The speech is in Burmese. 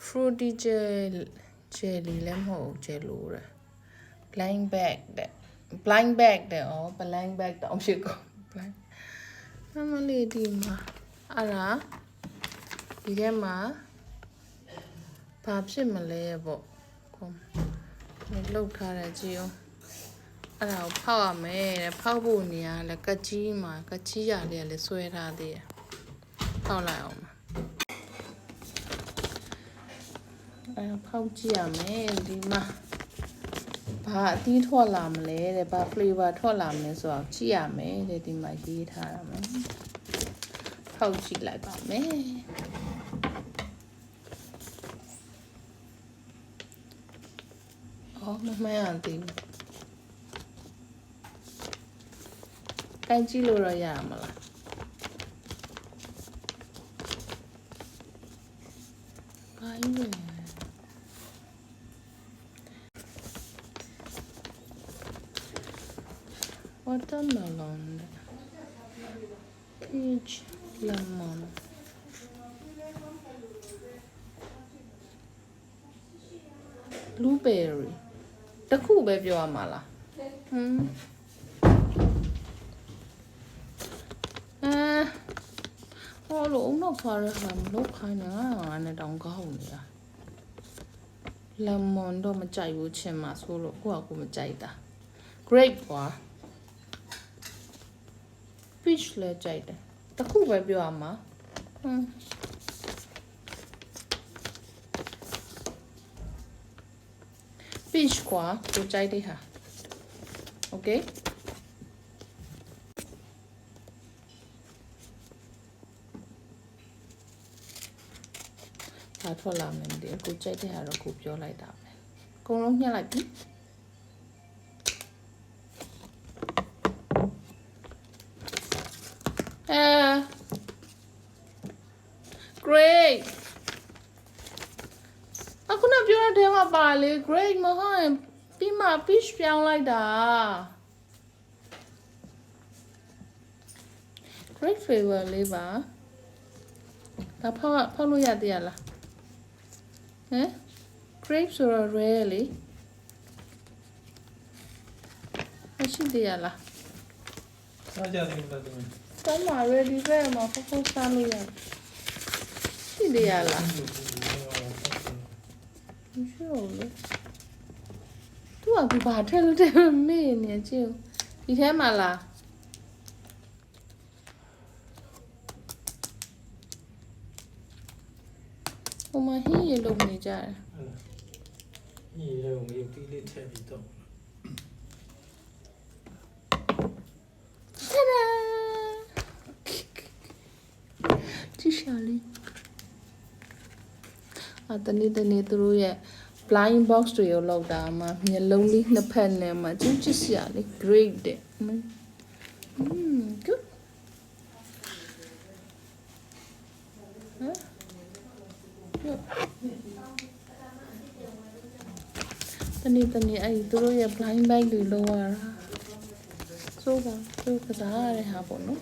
fruity jelly လည်းမဟုတ် jello တဲ့ blind bag တဲ့ blind bag တဲ့ဩ blind bag တောင်ဖြစ်ကုန် blind အမလေးဒီမှာအဲ့ဒါဒီထဲမှာဘာဖြစ်မလဲပေါ့ကွန်လှုပ်ထားတယ်ကြည့်အောင်အဲ့ဒါကိုဖောက်ရမယ်တဲ့ဖောက်ဖို့နေရာလဲကကြီးမှာကကြီးရလေးကလည်းဆွဲထားသေးတယ်ဖောက်လိုက်အောင်အဲ့ဖောက်ကြည့်ရမယ်ဒီမှာဘာအသီးထွက်လာမလဲတဲ့ဘာ flavor ထွက်လာမလဲဆိုတော့ကြည့်ရမယ်တဲ့ဒီမှာရေးထားတာမယ်ဖောက်ကြည့်လိုက်ပါမယ်အော်မမှန်အောင်ဒီကိုင်ကြည့်လို့ရရမလားဘာလဲ watermelon peach lemon blueberry တခုပဲပြောရမှာလားဟောလို့အောင်တော့ဖားရဟာမလုပ်ခိုင်းနေတာငါနဲ့တောင်ကောင်းနေတာ lemon တော့မကြိုက်ဘူးချင်မှာဆိုလို့ကိုကမကြိုက်တာ grape ကွာ peach လည်းကြိုက်တယ်တခုပဲပြောရမှာpeach ကွာကိုကြိုက်တဲ့ဟာ okay ဘာထွက်လာမလဲဒီကိုကြိုက်တဲ့ဟာတော့ကိုပြောလိုက်တာပဲအကုန်လုံးညှက်လိုက်ပြီgreat အခုနပြောတဲ့ထဲမှာပါလေ great မဟုတ်ရင်ပြီးမှ peach ပြောင်းလိုက်တာ great flavor လေးပါဒါဖောက်လို့ရသေးရလားဟမ် grape ဆိုတော့ rare လေမရှိသေးရလားစားကြတယ်လားতুমিတမ်းမှာ ready ပဲမှာဖုန်းစားလို့ရတယ်ရှိသေးရလားမရှိဘူးလေသူကဒီဘာထဲလို့တဲ့မေ့နေကြည့်ဒီထဲမှာလားဟိုမှာဟင်းရလုပ်နေကြတယ်ဟင်းရလုံးလေးပြီးလေးထည့်ပြီးတော့ကြည့်ရှာလေးတနေ့သူတို့ရဲ့ blind box တွေကိုလောက်တာမှာမျက်လုံးလေးနှစ်ဖက်နဲ့မှာကြည့်ရှာလေး great တဲ့good တနေ့အဲ့သူတို့ရဲ့ blind bag တွေလောက်ရတာစိုးပါသူကစားရတဲ့ဟာပေါ့နော်